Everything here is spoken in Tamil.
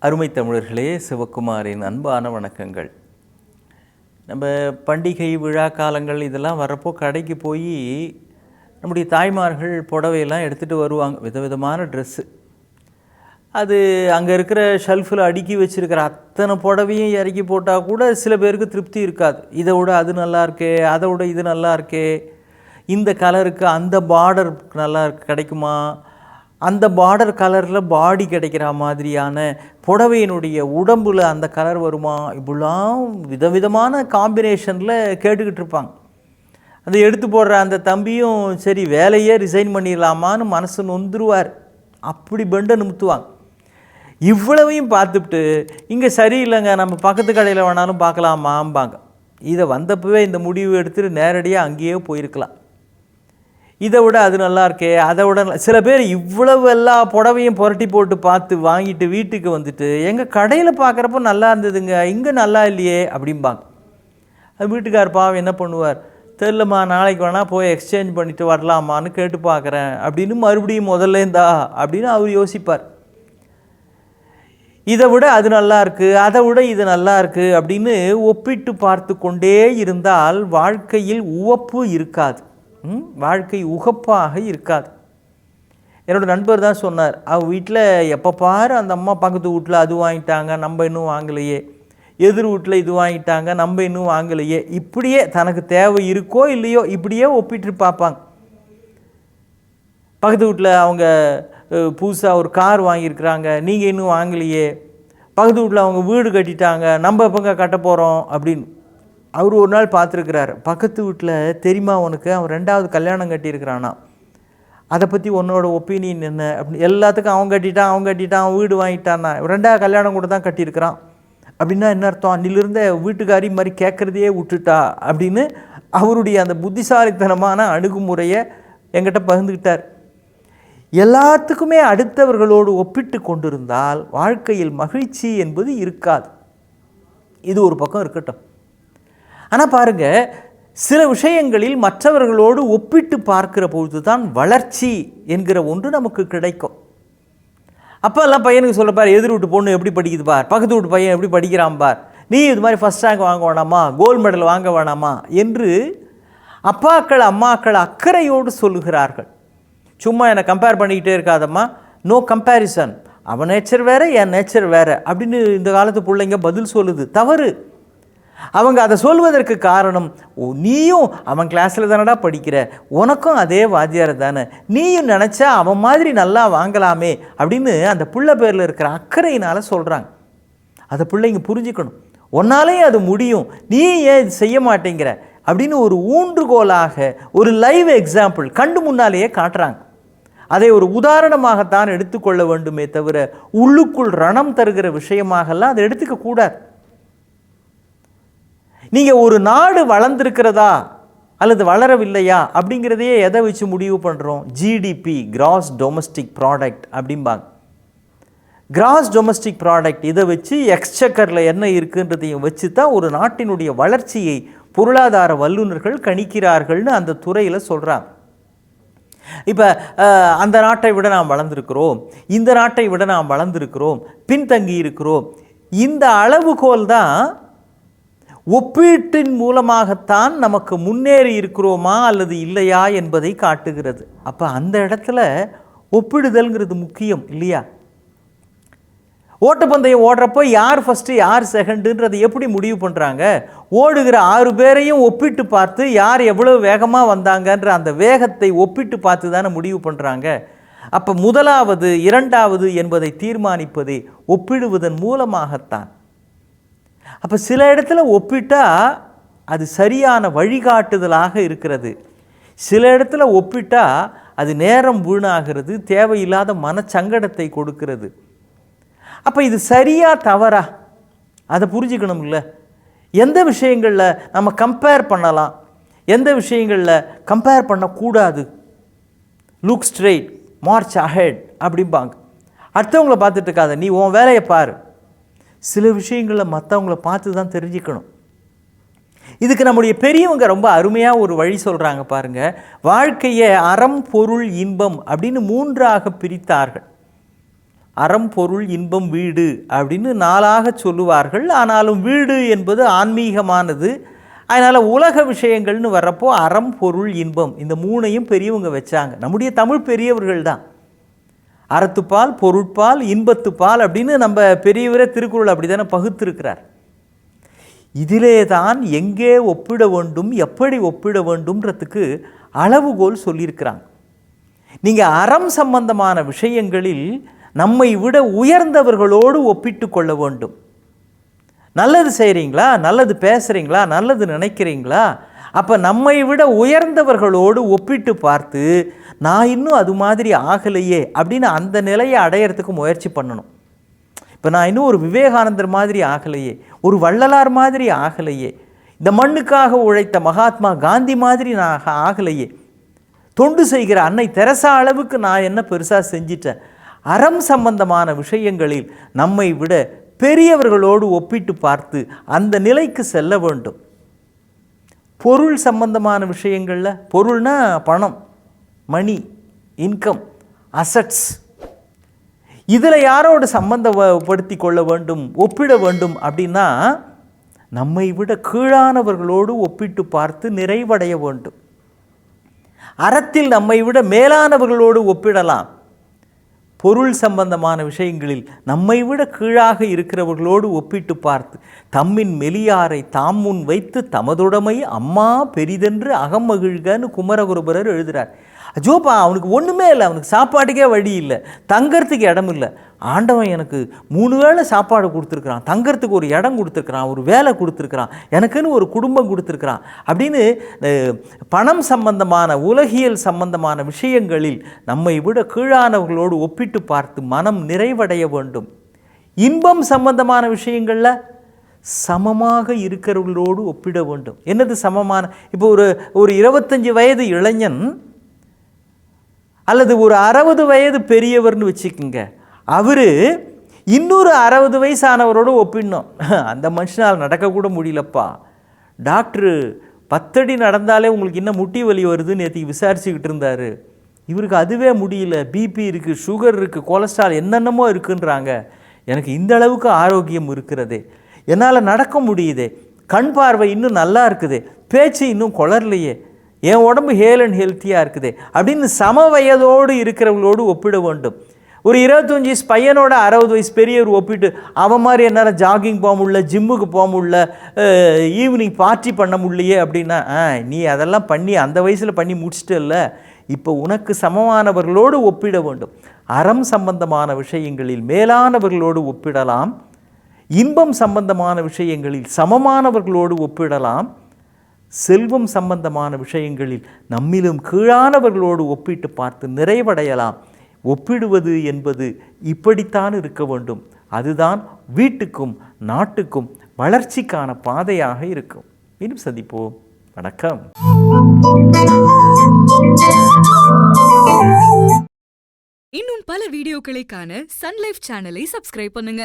அருமை தமிழர்களே, சிவகுமாரின் அன்பான வணக்கங்கள். நம்ம பண்டிகை விழா காலங்கள் இதெல்லாம் வரப்போ கடைக்கு போய் நம்முடைய தாய்மார்கள் புடவையெல்லாம் எடுத்துகிட்டு வருவாங்க, விதவிதமான ட்ரெஸ்ஸு. அது அங்கே இருக்கிற ஷெல்ஃபில் அடுக்கி வச்சுருக்கிற அத்தனை புடவையும் இறக்கி போட்டால் கூட சில பேருக்கு திருப்தி இருக்காது. இதை விட அது நல்லா இருக்கே, அதை விட இது நல்லா இருக்கே, இந்த கலருக்கு அந்த பார்டர் நல்லா கிடைக்குமா, அந்த பார்டர் கலரில் பாடி கிடைக்கிற மாதிரியான புடவையினுடைய உடம்பில் அந்த கலர் வருமா, இப்படிலாம் விதவிதமான காம்பினேஷனில் கேட்டுக்கிட்டு இருப்பாங்க. அதை எடுத்து போடுற அந்த தம்பியும் சரி வேலையே ரிசைன் பண்ணிடலாமான்னு மனசு நொந்துருவார். அப்படி பெண்டை நிமித்துவாங்க. இவ்வளவையும் பார்த்துட்டு இங்கே சரியில்லைங்க, நம்ம பக்கத்து கடையில் வேணாலும் பார்க்கலாமாம்பாங்க. இதை வந்தப்பவே இந்த முடிவு எடுத்துகிட்டு நேரடியாக அங்கேயே போயிருக்கலாம். இதை விட அது நல்லா இருக்கே, அதை விட சில பேர் இவ்வளவு எல்லா புடவையும் புரட்டி போட்டு பார்த்து வாங்கிட்டு வீட்டுக்கு வந்துட்டு எங்கள் கடையில் பார்க்குறப்போ நல்லா இருந்ததுங்க, இங்கே நல்லா இல்லையே அப்படிம்பாங்க. அது வீட்டுக்கார் பாவம் என்ன பண்ணுவார், தெரிலம்மா நாளைக்கு வேணால் போய் எக்ஸ்சேஞ்ச் பண்ணிவிட்டு வரலாமான்னு கேட்டு பார்க்குறேன் அப்படின்னு மறுபடியும் முதல்லேருந்தா அப்படின்னு அவர் யோசிப்பார். இதை விட அது நல்லா இருக்குது, அதை விட இது நல்லா இருக்குது அப்படின்னு ஒப்பிட்டு பார்த்து கொண்டே இருந்தால் வாழ்க்கையில் உவப்பு இருக்காது, வாழ்க்கை உகப்பாக இருக்காது. என்னோடய நண்பர் தான் சொன்னார், அவள் வீட்டில் எப்போ பாரு அந்த அம்மா பக்கத்து வீட்டில் அது வாங்கிட்டாங்க நம்ம இன்னும் வாங்கலையே, எதிர் வீட்டில் இது வாங்கிட்டாங்க நம்ம இன்னும் வாங்கலையே, இப்படியே தனக்கு தேவை இருக்கோ இல்லையோ இப்படியே ஒப்பிட்டு பார்ப்பாங்க. பக்கத்து வீட்டில் அவங்க புதுசாக ஒரு கார் வாங்கியிருக்கிறாங்க, நீங்கள் இன்னும் வாங்கலையே, பக்கத்து வீட்டில் அவங்க வீடு கட்டிட்டாங்க நம்ம எப்போங்க கட்ட போகிறோம் அப்படின்னு. அவர் ஒரு நாள் பார்த்துருக்கிறாரு, பக்கத்து வீட்டில் தெரியுமா உனக்கு அவன் 2வது கல்யாணம் கட்டியிருக்கிறானா, அதை பற்றி உன்னோட ஒப்பீனியன் என்ன அப்படின்னு. எல்லாத்துக்கும் அவன் கட்டிட்டான் அவன் வீடு வாங்கிட்டான்னா 2வது கல்யாணம் கூட தான் கட்டியிருக்கிறான் அப்படின்னா என்ன அர்த்தம், அன்னிலிருந்த வீட்டுக்காரி மாதிரி கேட்குறதையே விட்டுட்டா அப்படின்னு அவருடைய அந்த புத்திசாலித்தனமான அணுகுமுறையை என்கிட்ட பகிர்ந்துக்கிட்டார். எல்லாத்துக்குமே அடுத்தவர்களோடு ஒப்பிட்டு கொண்டிருந்தால் வாழ்க்கையில் மகிழ்ச்சி என்பது இருக்காது. இது ஒரு பக்கம் இருக்கட்டும். ஆனால் பாருங்கள், சில விஷயங்களில் மற்றவர்களோடு ஒப்பிட்டு பார்க்கிற பொழுது தான் வளர்ச்சி என்கிற ஒன்று நமக்கு கிடைக்கும். அப்போ எல்லாம் பையனுக்கு சொல்லப்பார், எதிர் வீட்டு பொண்ணு எப்படி படிக்குது பார், பக்கத்து வீட்டு பையன் எப்படி படிக்கிறான் பார், நீ இது மாதிரி ஃபஸ்ட் ரேங்க் வாங்க வேணாமா, கோல்டு மெடல் வாங்க வேணாமா என்று அப்பாக்கள் அம்மாக்கள் அக்கறையோடு சொல்லுகிறார்கள். சும்மா என்னை கம்பேர் பண்ணிக்கிட்டே இருக்காதம்மா, நோ கம்பேரிசன், அவன் நேச்சர் வேறு என் நேச்சர் வேறு அப்படின்னு இந்த காலத்து பிள்ளைங்க பதில் சொல்லுது. தவறு. அவங்க அதை சொல்வதற்கு காரணம், நீயும் அவன் கிளாஸில் தானடா படிக்கிற, உனக்கும் அதே வாத்தியார் தானே, நீயும் நினச்சா அவன் மாதிரி நல்லா வாங்கலாமே அப்படின்னு அந்த பிள்ளை பேரில் இருக்கிற அக்கறையினால் சொல்கிறாங்க. அதை பிள்ளைங்க புரிஞ்சுக்கணும். உன்னாலேயும் அது முடியும், நீ ஏன் இது செய்ய மாட்டேங்கிற அப்படின்னு ஒரு ஊன்றுகோலாக ஒரு லைவ் எக்ஸாம்பிள் கண்டு முன்னாலேயே காட்டுறாங்க. அதை ஒரு உதாரணமாகத்தான் எடுத்துக்கொள்ள வேண்டுமே தவிர உள்ளுக்குள் ரணம் தருகிற விஷயமாகலாம் அதை எடுத்துக்கக்கூடாது. நீங்கள் ஒரு நாடு வளர்ந்துருக்கிறதா அல்லது வளரவில்லையா அப்படிங்கிறதையே எதை வச்சு முடிவு பண்ணுறோம், ஜிடிபி, கிராஸ் டொமஸ்டிக் ப்ராடக்ட் அப்படிம்பாங்க. கிராஸ் டொமஸ்டிக் ப்ராடக்ட் இதை வச்சு எக்ஸ்சக்கரில் என்ன இருக்குன்றதையும் வச்சு தான் ஒரு நாட்டினுடைய வளர்ச்சியை பொருளாதார வல்லுநர்கள் கணிக்கிறார்கள்னு அந்த துறையில் சொல்கிறாங்க. இப்போ அந்த நாட்டை விட நாம் வளர்ந்துருக்கிறோம், இந்த நாட்டை விட நாம் வளர்ந்துருக்கிறோம், பின்தங்கி இருக்கிறோம், இந்த அளவுகோல் தான் ஒப்பீட்டின் மூலமாகத்தான் நமக்கு முன்னேறி இருக்கிறோமா அல்லது இல்லையா என்பதை காட்டுகிறது. அப்போ அந்த இடத்துல ஒப்பிடுதல்ங்கிறது முக்கியம் இல்லையா? ஓட்டப்பந்தயம் ஓடுறப்போ யார் ஃபஸ்ட்டு யார் செகண்டுன்றதை எப்படி முடிவு பண்ணுறாங்க? ஓடுகிற 6 பேரையும் ஒப்பிட்டு பார்த்து யார் எவ்வளோ வேகமாக வந்தாங்கன்ற அந்த வேகத்தை ஒப்பிட்டு பார்த்து தானே முடிவு பண்ணுறாங்க. அப்போ முதலாவது 2வது என்பதை தீர்மானிப்பதே ஒப்பிடுவதன் மூலமாகத்தான். அப்போ சில இடத்துல ஒப்பிட்டா அது சரியான வழிகாட்டுதலாக இருக்கிறது, சில இடத்துல ஒப்பிட்டா அது நேரம் வீணாகிறது, தேவையில்லாத மனச்சங்கடத்தை கொடுக்கிறது. அப்போ இது சரியா தவறா அதை புரிஞ்சுக்கணும் இல்லை? எந்த விஷயங்களில் நம்ம கம்பேர் பண்ணலாம், எந்த விஷயங்களில் கம்பேர் பண்ணக்கூடாது. லுக் ஸ்ட்ரெயிட், மார்ச் அஹெட் அப்படிம்பாங்க. அடுத்தவங்கள பார்த்துட்டு இருக்காத, நீ உன் வேலையை பாரு. சில விஷயங்களில் மற்றவங்கள பார்த்து தான் தெரிஞ்சுக்கணும். இதுக்கு நம்முடைய பெரியவங்க ரொம்ப அருமையாக ஒரு வழி சொல்கிறாங்க பாருங்கள். வாழ்க்கையை அறம் பொருள் இன்பம் அப்படின்னு 3ஆக பிரித்தார்கள். அறம், பொருள், இன்பம், வீடு அப்படின்னு 4ஆக சொல்லுவார்கள். ஆனாலும் வீடு என்பது ஆன்மீகமானது. அதனால் உலக விஷயங்கள்னு வர்றப்போ அறம், பொருள், இன்பம் இந்த 3ஐயும் பெரியவங்க வச்சாங்க. நம்முடைய தமிழ் பெரியவர்கள் தான். அறத்துப்பால், பொருட்பால், இன்பத்துப்பால் அப்படின்னு நம்ம பெரியவரே திருக்குறள் அப்படி தானே பகுத்திருக்கிறார். இதிலே தான் எங்கே ஒப்பிட வேண்டும், எப்படி ஒப்பிட வேண்டும்ன்றதுக்கு அளவுகோல் சொல்லியிருக்கிறாங்க. நீங்கள் அறம் சம்பந்தமான விஷயங்களில் நம்மை விட உயர்ந்தவர்களோடு ஒப்பிட்டு கொள்ள வேண்டும். நல்லது செய்கிறீங்களா, நல்லது பேசுகிறீங்களா, நல்லது நினைக்கிறீங்களா, அப்போ நம்மை விட உயர்ந்தவர்களோடு ஒப்பிட்டு பார்த்து நான் இன்னும் அது மாதிரி ஆகலையே அப்படின்னு அந்த நிலையை அடையிறதுக்கு முயற்சி பண்ணணும். இப்போ நான் இன்னும் ஒரு விவேகானந்தர் மாதிரி ஆகலையே, ஒரு வள்ளலார் மாதிரி ஆகலையே, இந்த மண்ணுக்காக உழைத்த மகாத்மா காந்தி மாதிரி நான் ஆகலையே, தொண்டு செய்கிற அன்னை தெரசா அளவுக்கு நான் என்ன பெருசாக செஞ்சிட்டேன். அறம் சம்பந்தமான விஷயங்களில் நம்மை விட பெரியவர்களோடு ஒப்பிட்டு பார்த்து அந்த நிலைக்கு செல்ல வேண்டும். பொருள் சம்பந்தமான விஷயங்களில், பொருள்னா பணம், மணி, இன்கம், அசட்ஸ், இதில் யாரோடு சம்பந்தப்படுத்தி கொள்ள வேண்டும், ஒப்பிட வேண்டும் அப்படின்னா நம்மை விட கீழானவர்களோடு ஒப்பிட்டு பார்த்து நிறைவடைய வேண்டும். அறத்தில் நம்மை விட மேலானவர்களோடு ஒப்பிடலாம். பொருள் சம்பந்தமான விஷயங்களில் நம்மை விட கீழாக இருக்கிறவர்களோடு ஒப்பிட்டு பார்த்து தம்மின் மெலியாரை தாம் முன் வைத்து தமதுடைமை அம்மா பெரிதென்று அகமகிழ்கன்னு குமரகுருபரர் எழுதுகிறார். ஜோப்பா அவனுக்கு ஒன்றுமே இல்லை, அவனுக்கு சாப்பாட்டுக்கே வழி இல்லை, தங்கறதுக்கு இடம் இல்லை. ஆண்டவன் எனக்கு 3 வேளை சாப்பாடு கொடுத்துருக்குறான், தங்கறதுக்கு ஒரு இடம் கொடுத்துருக்குறான், ஒரு வேலை கொடுத்துருக்குறான், எனக்குன்னு ஒரு குடும்பம் கொடுத்துருக்குறான் அப்படின்னு பணம் சம்பந்தமான உலகியல் சம்பந்தமான விஷயங்களில் நம்மை விட கீழானவர்களோடு ஒப்பிட்டு பார்த்து மனம் நிறைவடைய வேண்டும். இன்பம் சம்பந்தமான விஷயங்களில் சமமாக இருக்கிறவர்களோடு ஒப்பிட வேண்டும். என்னது சமமான? இப்போ ஒரு 25 வயது இளைஞன் அல்லது ஒரு 60 வயது பெரியவர்னு வச்சுக்கோங்க, அவர் இன்னொரு 60 வயசானவரோடு ஒப்பிடணும். அந்த மனுஷனால் நடக்கக்கூட முடியலப்பா, டாக்டரு 10 அடி நடந்தாலே உங்களுக்கு இன்னும் முட்டி வலி வருதுன்னு நேற்று விசாரிச்சுக்கிட்டு இருந்தார், இவருக்கு அதுவே முடியல, பிபி இருக்குது, சுகர் இருக்குது, கொலஸ்ட்ரால் என்னென்னமோ இருக்குன்றாங்க, எனக்கு இந்த அளவுக்கு ஆரோக்கியம் இருக்கிறதே, என்னால் நடக்க முடியுதே, கண் பார்வை இன்னும் நல்லா இருக்குது, பேச்சு இன்னும் குளரலையே, என் உடம்பு ஹேல் அண்ட் ஹெல்த்தியாக இருக்குது அப்படின்னு சம வயதோடு இருக்கிறவங்களோடு ஒப்பிட வேண்டும். ஒரு 25 வயசு பையனோட 60 வயசு பெரியவர் ஒப்பிட்டு அவன் மாதிரி என்னால் ஜாகிங் போக முடியல, ஜிம்முக்கு போக முடியல, ஈவினிங் பார்ட்டி பண்ண முடியலையே அப்படின்னா, நீ அதெல்லாம் பண்ணி அந்த வயசில் பண்ணி முடிச்சிட்டல்ல, இப்போ உனக்கு சமமானவர்களோடு ஒப்பிட வேண்டும். அறம் சம்பந்தமான விஷயங்களில் மேலானவர்களோடு ஒப்பிடலாம், இன்பம் சம்பந்தமான விஷயங்களில் சமமானவர்களோடு ஒப்பிடலாம், செல்வம் சம்பந்தமான விஷயங்களில் நம்மிலும் கீழானவர்களோடு ஒப்பிட்டு பார்த்து நிறைவடையலாம். ஒப்பிடுவது என்பது இப்படித்தான் இருக்க வேண்டும். அதுதான் வீட்டுக்கும் நாட்டுக்கும் வளர்ச்சிக்கான பாதையாக இருக்கும். மீண்டும் சந்திப்போம். வணக்கம். இன்னும் பல வீடியோக்களை காண சன் லைஃப் சேனலை சப்ஸ்கிரைப் பண்ணுங்க.